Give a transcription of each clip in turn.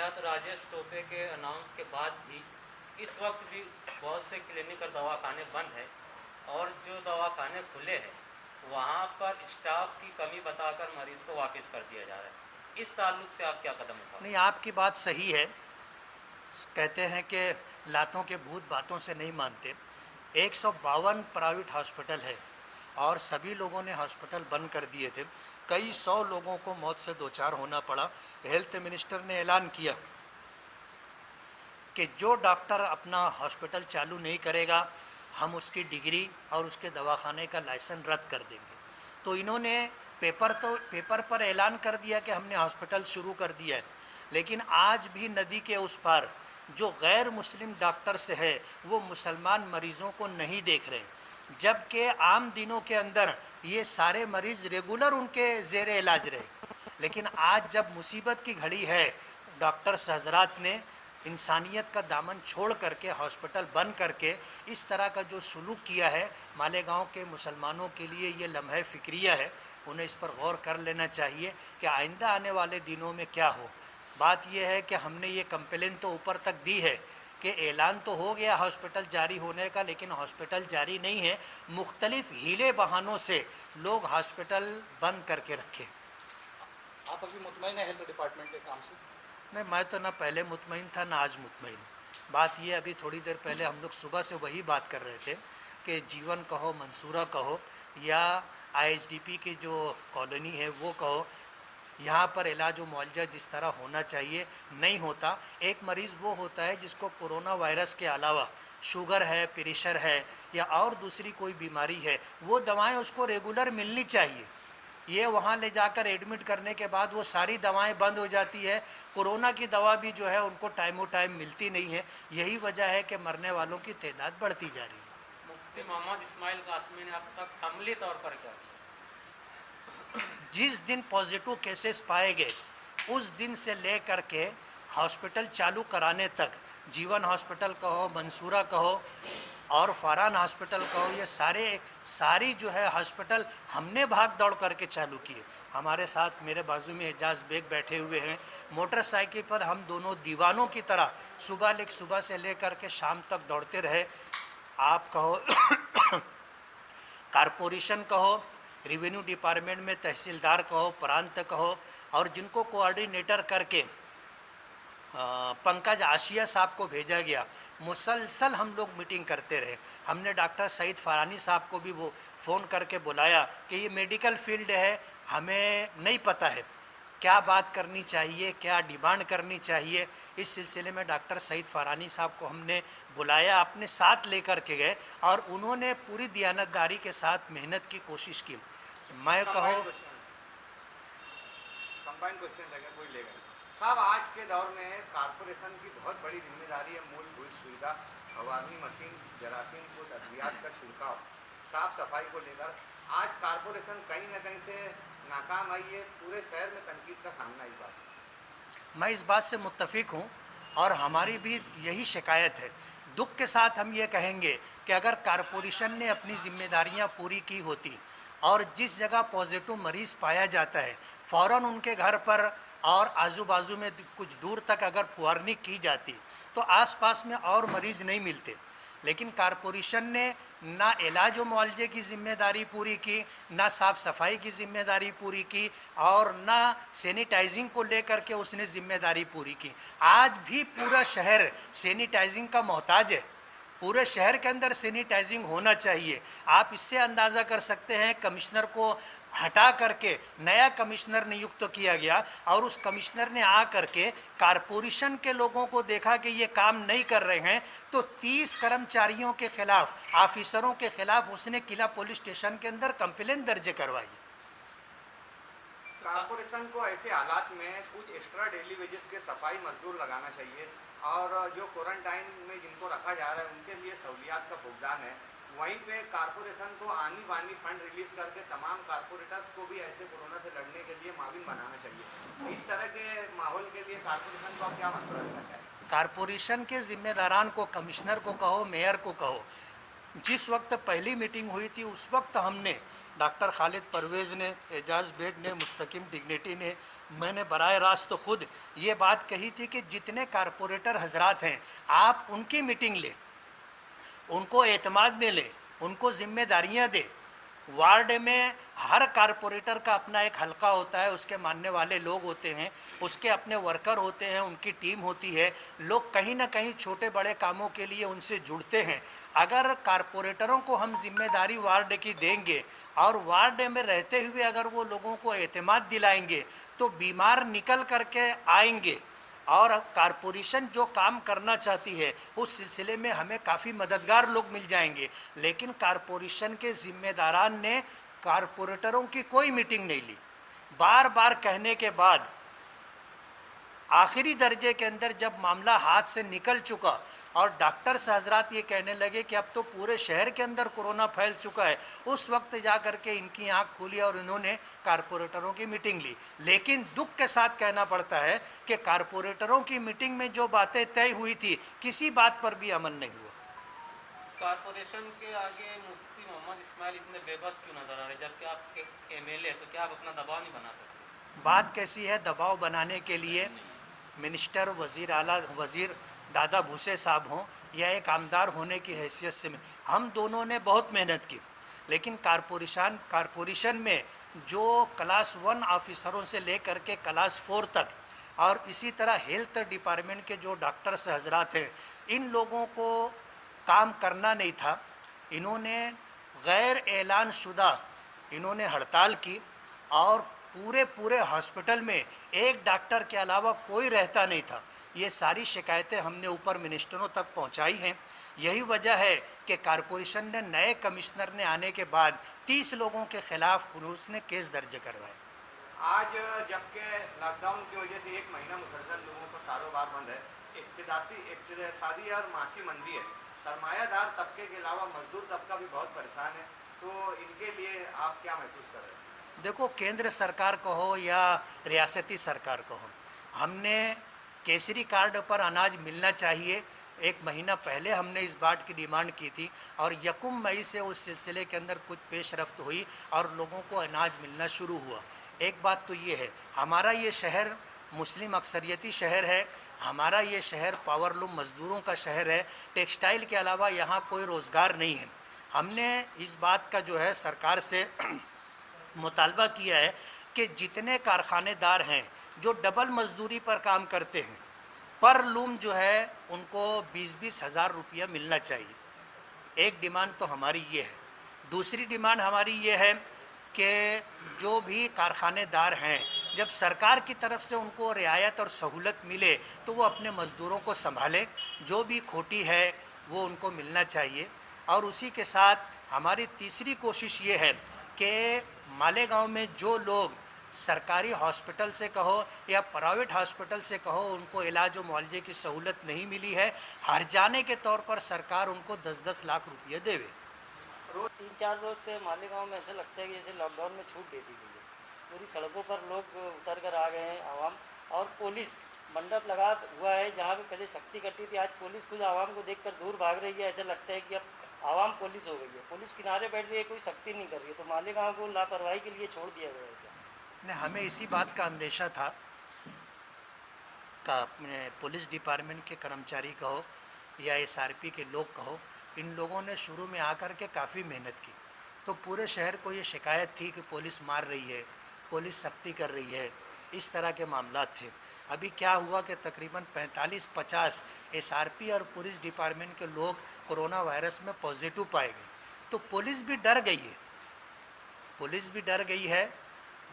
तो राजेश टोपे के अनाउंस के बाद भी इस वक्त भी बहुत से क्लिनिक और दवाखाने बंद हैं और जो दवाखाने खुले हैं वहाँ पर स्टाफ की कमी बताकर मरीज़ को वापस कर दिया जा रहा है। इस ताल्लुक से आप क्या कदम उठाओगे? नहीं, आपकी बात सही है। कहते हैं कि लातों के भूत बातों से नहीं मानते। 152 प्राइवेट हॉस्पिटल है और सभी लोगों ने हॉस्पिटल बंद कर दिए थे। कई सौ लोगों को मौत से दो चार होना पड़ा। हेल्थ मिनिस्टर ने ऐलान किया कि जो डॉक्टर अपना हॉस्पिटल चालू नहीं करेगा हम उसकी डिग्री और उसके दवाखाने का लाइसेंस रद्द कर देंगे। तो इन्होंने पेपर पर ऐलान कर दिया कि हमने हॉस्पिटल शुरू कर दिया है, लेकिन आज भी नदी के उस पार जो गैर मुस्लिम डॉक्टर्स है वो मुसलमान मरीज़ों को नहीं देख रहे, जबकि आम दिनों के अंदर ये सारे मरीज़ रेगुलर उनके ज़ेर इलाज रहे। लेकिन आज जब मुसीबत की घड़ी है, डॉक्टर्स हजरात ने इंसानियत का दामन छोड़ करके हॉस्पिटल बंद करके इस तरह का जो सलूक किया है, मालेगांव के मुसलमानों के लिए ये लम्हे फ़िक्रिया है। उन्हें इस पर गौर कर लेना चाहिए कि आइंदा आने वाले दिनों में क्या हो। बात यह है कि हमने ये कंप्लेन तो ऊपर तक दी है कि ऐलान तो हो गया हॉस्पिटल जारी होने का, लेकिन हॉस्पिटल जारी नहीं है। मुख्तलिफ हीले बहानों से लोग हॉस्पिटल बंद करके रखे। आप अभी मुतमईन है हेल्थ डिपार्टमेंट के काम से? नहीं, मैं तो ना पहले मुतमईन था ना आज मुतमईन। बात ये अभी थोड़ी देर पहले हम लोग सुबह से वही बात कर रहे थे कि जीवन कहो, मंसूरा कहो या IHDP की जो कॉलोनी है वो कहो, यहाँ पर इलाज व मुआवजा जिस तरह होना चाहिए नहीं होता। एक मरीज़ वो होता है जिसको कोरोना वायरस के अलावा शुगर है, प्रेशर है या और दूसरी कोई बीमारी है, वो दवाएं उसको रेगुलर मिलनी चाहिए। ये वहाँ ले जाकर एडमिट करने के बाद वो सारी दवाएं बंद हो जाती है। कोरोना की दवा भी जो है उनको टाइम टाइम मिलती नहीं है। यही वजह है कि मरने वालों की तादाद बढ़ती जा रही है। मुफ्ती मोहम्मद इस्माइल कासमी ने अब तक अमली तौर पर क्या किया? जिस दिन पॉजिटिव केसेस पाए गए उस दिन से ले कर के हॉस्पिटल चालू कराने तक, जीवन हॉस्पिटल कहो, मंसूरा कहो और फरहान हॉस्पिटल कहो, ये सारी जो है हॉस्पिटल हमने भाग दौड़ करके चालू किए। हमारे साथ मेरे बाजू में एजाज बेग बैठे हुए हैं। मोटरसाइकिल पर हम दोनों दीवानों की तरह सुबह से लेकर के शाम तक दौड़ते रहे। आप कहो कारपोरेशन कहो, रेवेन्यू डिपार्टमेंट में तहसीलदार कहो, प्रांत कहो, और जिनको कोऑर्डिनेटर करके पंकज आशिया साहब को भेजा गया, मुसलसल हम लोग मीटिंग करते रहे। हमने डॉक्टर सईद फरानी साहब को भी वो फ़ोन करके बुलाया कि ये मेडिकल फील्ड है, हमें नहीं पता है क्या बात करनी चाहिए, क्या डिमांड करनी चाहिए। इस सिलसिले में डॉक्टर सईद फरानी साहब को हमने बुलाया, अपने साथ लेकर के गए और उन्होंने पूरी दियानतदारी के साथ मेहनत की कोशिश की। मैं कहो कंबाइंड क्वेश्चन रहेगा, कोई लेगा साहब। आज के दौर में कारपोरेशन की बहुत बड़ी जिम्मेदारी है मूलभूत सुविधा, फवारनी मशीन, जरासीम को अद्वियात का छिड़काव, साफ सफाई को लेकर आज कारपोरेशन कहीं ना कहीं से नाकाम आई है। पूरे शहर में तनकीद का सामना इस बात। मैं इस बात से मुत्तफिक हूँ और हमारी भी यही शिकायत है। दुख के साथ हम ये कहेंगे कि अगर कारपोरेशन ने अपनी जिम्मेदारियाँ पूरी की होती और जिस जगह पॉजिटिव मरीज़ पाया जाता है फ़ौरन उनके घर पर और आजू बाजू में कुछ दूर तक अगर फुहारनी की जाती तो आसपास में और मरीज़ नहीं मिलते। लेकिन कारपोरेशन ने ना इलाज व मुआवजे की ज़िम्मेदारी पूरी की, ना साफ़ सफाई की ज़िम्मेदारी पूरी की और ना सैनिटाइजिंग को लेकर के उसने ज़िम्मेदारी पूरी की। आज भी पूरा शहर सैनिटाइजिंग का मोहताज है। पूरे शहर के अंदर सैनिटाइजिंग होना चाहिए। आप इससे अंदाज़ा कर सकते हैं, कमिश्नर को हटा करके नया कमिश्नर नियुक्त किया गया और उस कमिश्नर ने आ करके कारपोरेशन के लोगों को देखा कि ये काम नहीं कर रहे हैं तो 30 कर्मचारियों के खिलाफ, ऑफिसरों के खिलाफ उसने किला पुलिस स्टेशन के अंदर कंप्लेन दर्ज करवाई। कारपोरेशन को ऐसे हालात में कुछ एक्स्ट्रा डेली वेजेस के सफाई मजदूर लगाना चाहिए और जो क्वारंटाइन में जिनको रखा जा रहा है उनके लिए सहूलियात का भुगतान है। वहीं पे कारपोरेशन को आनी बानी फंड रिलीज करके तमाम कारपोरेटर्स को भी ऐसे कोरोना से लड़ने के लिए माविन बनाना चाहिए। इस तरह के माहौल के लिए कारपोरेशन को क्या मसला रखना चाहिए? कारपोरेशन के जिम्मेदारान को, कमिश्नर को कहो, मेयर को कहो, जिस वक्त पहली मीटिंग हुई थी उस वक्त हमने डॉक्टर खालिद परवेज़ ने, एजाज बेग ने, मुस्तकिम डिग्निटी ने, मैंने बराह रास्त तो खुद ये बात कही थी कि जितने कारपोरेटर हजरात हैं आप उनकी मीटिंग लें, उनको एतमाद में ले, उनको जिम्मेदारियां दे। वार्ड में हर कारपोरेटर का अपना एक हलका होता है, उसके मानने वाले लोग होते हैं, उसके अपने वर्कर होते हैं, उनकी टीम होती है। लोग कहीं ना कहीं छोटे बड़े कामों के लिए उनसे जुड़ते हैं। अगर कारपोरेटरों को हम जिम्मेदारी वार्ड की देंगे और वार्ड में रहते हुए अगर वो लोगों को एतमाद दिलाएंगे तो बीमार निकल करके आएंगे और कारपोरेशन जो काम करना चाहती है उस सिलसिले में हमें काफ़ी मददगार लोग मिल जाएंगे। लेकिन कारपोरेशन के जिम्मेदारान ने कारपोरेटरों की कोई मीटिंग नहीं ली। बार बार कहने के बाद आखिरी दर्जे के अंदर जब मामला हाथ से निकल चुका और डॉक्टर हजरात ये कहने लगे कि अब तो पूरे शहर के अंदर कोरोना फैल चुका है, उस वक्त जा कर के इनकी आँख खुली और इन्होंने कारपोरेटरों की मीटिंग ली। लेकिन दुख के साथ कहना पड़ता है कि कारपोरेटरों की मीटिंग में जो बातें तय हुई थी किसी बात पर भी अमल नहीं हुआ। कारपोरेशन के आगे मुफ्ती मोहम्मद इस्माइल इतने बेबस क्यों नजर आ रहे, जबकि आप एक एमएलए, तो क्या आप अपना दबाव नहीं बना सकते? बात कैसी है, दबाव बनाने के लिए मिनिस्टर, वज़ीर आला, वज़ीर दादा भूसे साहब हों या एक आमदार होने की हैसियत से हम दोनों ने बहुत मेहनत की। लेकिन कारपोरेशन में जो क्लास 1 ऑफिसरों से लेकर के क्लास 4 तक और इसी तरह हेल्थ डिपार्टमेंट के जो डॉक्टर्स हजरात हैं, इन लोगों को काम करना नहीं था। इन्होंने गैर ऐलान शुदा इन्होंने हड़ताल की और पूरे हॉस्पिटल में एक डॉक्टर के अलावा कोई रहता नहीं था। ये सारी शिकायतें हमने ऊपर मिनिस्टरों तक पहुंचाई हैं। यही वजह है कि कारपोरेशन ने नए कमिश्नर ने आने के बाद 30 लोगों के खिलाफ पुलिस ने केस दर्ज करवाए। आज जबकि लॉकडाउन की वजह से 1 महीना मुसलसल लोगों का कारोबार बंद है, इक्तिसादी और मासी मंदी है, सरमायादार तबके के अलावा मजदूर तबका भी बहुत परेशान है, तो इनके लिए आप क्या महसूस कर रहे हैं? देखो, केंद्र सरकार को हो या रियासती सरकार को हो, हमने केसरी कार्ड पर अनाज मिलना चाहिए। 1 महीना पहले हमने इस बात की डिमांड की थी और 1 मई से उस सिलसिले के अंदर कुछ पेशरफ्त हुई और लोगों को अनाज मिलना शुरू हुआ। एक बात तो ये है, हमारा ये शहर मुस्लिम अक्सरियती शहर है, हमारा ये शहर पावरलूम मज़दूरों का शहर है। टेक्सटाइल के अलावा यहाँ कोई रोज़गार नहीं है। हमने इस बात का जो है सरकार से मुतालबा किया है कि जितने कारखानेदार हैं जो डबल मजदूरी पर काम करते हैं, पर लूम जो है उनको 20-20 हज़ार रुपया मिलना चाहिए। एक डिमांड तो हमारी ये है। दूसरी डिमांड हमारी ये है कि जो भी कारखानेदार हैं, जब सरकार की तरफ से उनको रियायत और सहूलत मिले तो वो अपने मज़दूरों को संभालें, जो भी खोटी है वो उनको मिलना चाहिए। और उसी के साथ हमारी तीसरी कोशिश ये है कि मालेगांव में जो लोग सरकारी हॉस्पिटल से कहो या प्राइवेट हॉस्पिटल से कहो उनको इलाज और मुआवजे की सहूलत नहीं मिली है, हर जाने के तौर पर सरकार उनको 10-10 लाख रुपये देवे। 3-4 रोज से मालेगांव में ऐसा लगता है कि जैसे लॉकडाउन में छूट दे दी गई है। पूरी सड़कों पर लोग उतर कर आ गए हैं आवाम, और पुलिस मंडप लगा हुआ है जहाँ पे पहले सख्ती करती थी, आज पुलिस खुद आवाम को देखकर दूर भाग रही है। ऐसा लगता है कि अब आवाम पुलिस हो गई है, पुलिस किनारे बैठ रही है, कोई सख्ती नहीं कर रही है। तो मालेगांव को लापरवाही के लिए छोड़ दिया गया है क्या? नहीं, हमें इसी बात का अंदेशा था का पुलिस डिपार्टमेंट के कर्मचारी कहो या SRP के लोग कहो, इन लोगों ने शुरू में आकर के काफ़ी मेहनत की। तो पूरे शहर को ये शिकायत थी कि पुलिस मार रही है, पुलिस सख्ती कर रही है, इस तरह के मामला थे। अभी क्या हुआ कि तकरीबन 45-50 SRP और पुलिस डिपार्टमेंट के लोग कोरोना वायरस में पॉजिटिव पाए गए। तो पुलिस भी डर गई है,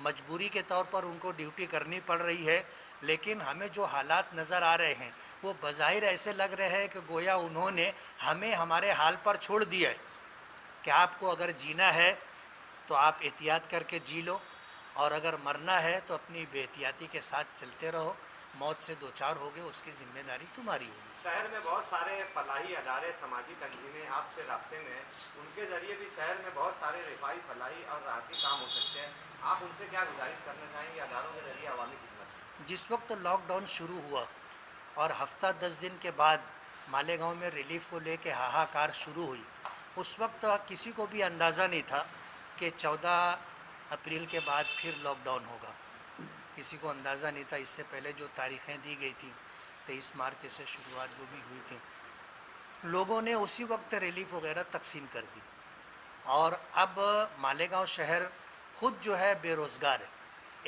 मजबूरी के तौर पर उनको ड्यूटी करनी पड़ रही है। लेकिन हमें जो हालात नज़र आ रहे हैं वो बज़ाहिर ऐसे लग रहे हैं कि गोया उन्होंने हमें हमारे हाल पर छोड़ दिया है कि आपको अगर जीना है तो आप एहतियात करके जी लो, और अगर मरना है तो अपनी बेहतियाती के साथ चलते रहो, मौत से दो चार हो गए उसकी जिम्मेदारी तुम्हारी होगी। शहर में बहुत सारे फलाही अदारे, समाजी तंजीमें आपसे राब्ते में हैं, उनके ज़रिए भी शहर में बहुत सारे रिफाई, फलाही और राहती काम हो सकते हैं। आप उनसे क्या गुजारिश करना चाहेंगे अदारों के ज़रिए अवामी खिदमत? जिस वक्त लॉकडाउन शुरू हुआ और हफ्ता 10 दिन के बाद मालेगांव में रिलीफ को लेके हाहाकार शुरू हुई, उस वक्त किसी को भी अंदाज़ा नहीं था कि 14 अप्रैल के बाद फिर लॉकडाउन होगा। किसी को अंदाज़ा नहीं था। इससे पहले जो तारीखें दी गई थी 23 मार्च से शुरुआत जो भी हुई थी, लोगों ने उसी वक्त रिलीफ वगैरह तकसीम कर दी। और अब मालेगांव शहर खुद जो है बेरोज़गार है।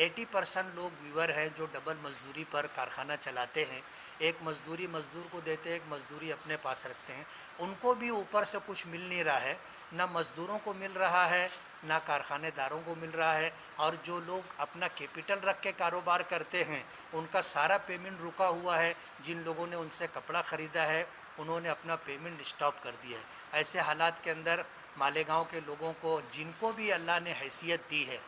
80% लोग वीवर हैं जो डबल मजदूरी पर कारखाना चलाते हैं। एक मजदूरी मज़दूर को देते हैं, एक मजदूरी अपने पास रखते हैं। उनको भी ऊपर से कुछ मिल नहीं रहा है, ना मज़दूरों को मिल रहा है, ना कारखानेदारों को मिल रहा है। और जो लोग अपना कैपिटल रख के कारोबार करते हैं उनका सारा पेमेंट रुका हुआ है। जिन लोगों ने उनसे कपड़ा ख़रीदा है उन्होंने अपना पेमेंट स्टॉप कर दिया है। ऐसे हालात के अंदर मालेगांव के लोगों को, जिनको भी अल्लाह ने हैसियत दी है,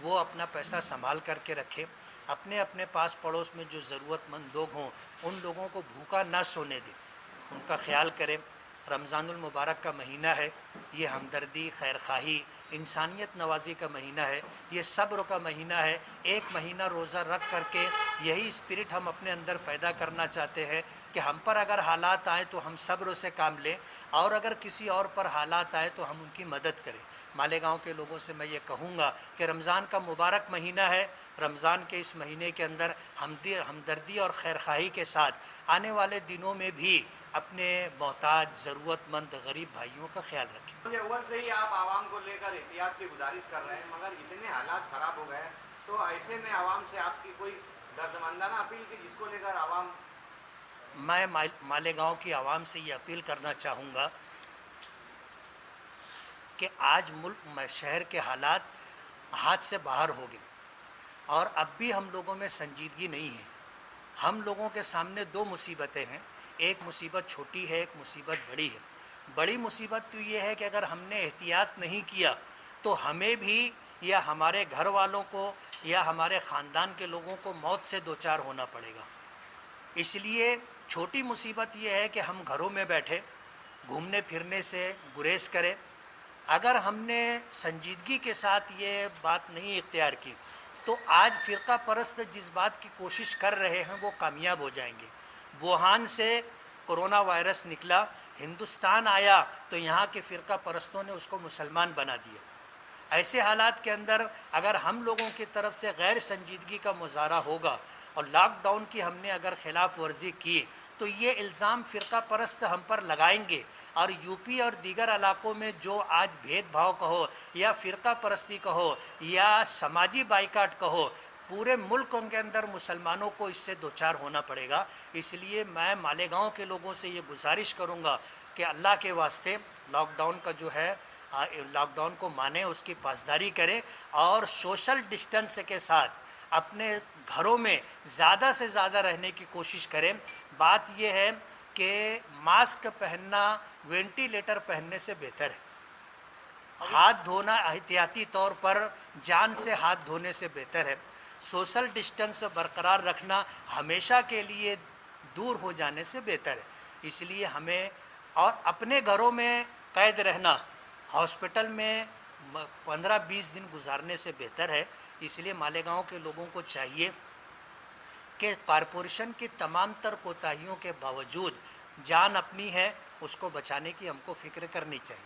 वो अपना पैसा संभाल करके रखें। अपने अपने पास पड़ोस में जो ज़रूरतमंद लोग हों उन लोगों को भूखा ना सोने दें, उनका ख्याल करें। रमज़ानुल मुबारक का महीना है, ये हमदर्दी, खैरखाही, इंसानियत नवाजी का महीना है, ये सब्र का महीना है। एक महीना रोज़ा रख करके यही स्पिरिट हम अपने अंदर पैदा करना चाहते हैं कि हम पर अगर हालात आए तो हम सब्र से काम लें, और अगर किसी और पर हालात आए तो हम उनकी मदद करें। मालेगांव के लोगों से मैं ये कहूँगा कि रमज़ान का मुबारक महीना है। रमज़ान के इस महीने के अंदर हमदर्दी और खैरखाही के साथ आने वाले दिनों में भी अपने मोहताज, ज़रूरतमंद, गरीब भाइयों का ख्याल रखें। अव्वल से ही आप आवाम को लेकर एहतियात की गुजारिश कर रहे हैं, मगर इतने हालात ख़राब हो गए हैं, तो ऐसे में आवाम से आपकी कोई दर्दमंदाना अपील की जिसको लेकर आवाम? मैं मालेगांव की आवाम से ये अपील करना चाहूँगा कि आज मुल्क शहर के हालात हाथ से बाहर हो गए और अब भी हम लोगों में संजीदगी नहीं है। हम लोगों के सामने दो मुसीबतें हैं, एक मुसीबत छोटी है, एक मुसीबत बड़ी है। बड़ी मुसीबत तो ये है कि अगर हमने एहतियात नहीं किया तो हमें भी या हमारे घर वालों को या हमारे ख़ानदान के लोगों को मौत से दो चार होना पड़ेगा। इसलिए छोटी मुसीबत ये है कि हम घरों में बैठे घूमने फिरने से गुरेज करें। अगर हमने संजीदगी के साथ ये बात नहीं इख्तियार की तो आज फ़िरका परस्त जिस बात की कोशिश कर रहे हैं वो कामयाब हो जाएंगे। वुहान से कोरोना वायरस निकला, हिंदुस्तान आया तो यहाँ के फ़िरका परस्तों ने उसको मुसलमान बना दिया। ऐसे हालात के अंदर अगर हम लोगों की तरफ से गैर संजीदगी का मुजाहरा होगा और लॉकडाउन की हमने अगर खिलाफ वर्जी की तो ये इल्ज़ाम फ़िरका परस्त हम पर लगाएंगे। और यूपी और दीगर इलाकों में जो आज भेदभाव कहो या फ़िरका परस्ती कहो या समाजी बाइकाट कहो, पूरे मुल्क के अंदर मुसलमानों को इससे दो चार होना पड़ेगा। इसलिए मैं मालेगांव के लोगों से ये गुजारिश करूँगा कि अल्लाह के वास्ते लॉकडाउन का जो है लॉकडाउन को माने, उसकी पासदारी करें और सोशल डिस्टेंस के साथ अपने घरों में ज़्यादा से ज़्यादा रहने की कोशिश करें। बात यह है कि मास्क पहनना वेंटिलेटर पहनने से बेहतर है। हाथ धोना एहतियाती तौर पर जान से हाथ धोने से बेहतर है। सोशल डिस्टेंस बरकरार रखना हमेशा के लिए दूर हो जाने से बेहतर है। इसलिए हमें और अपने घरों में कैद रहना हॉस्पिटल में 15-20 दिन गुजारने से बेहतर है। इसलिए मालेगांव के लोगों को चाहिए कि कॉरपोरेशन की तमाम तर कोताहियों के बावजूद जान अपनी है, उसको बचाने की हमको फ़िक्र करनी चाहिए।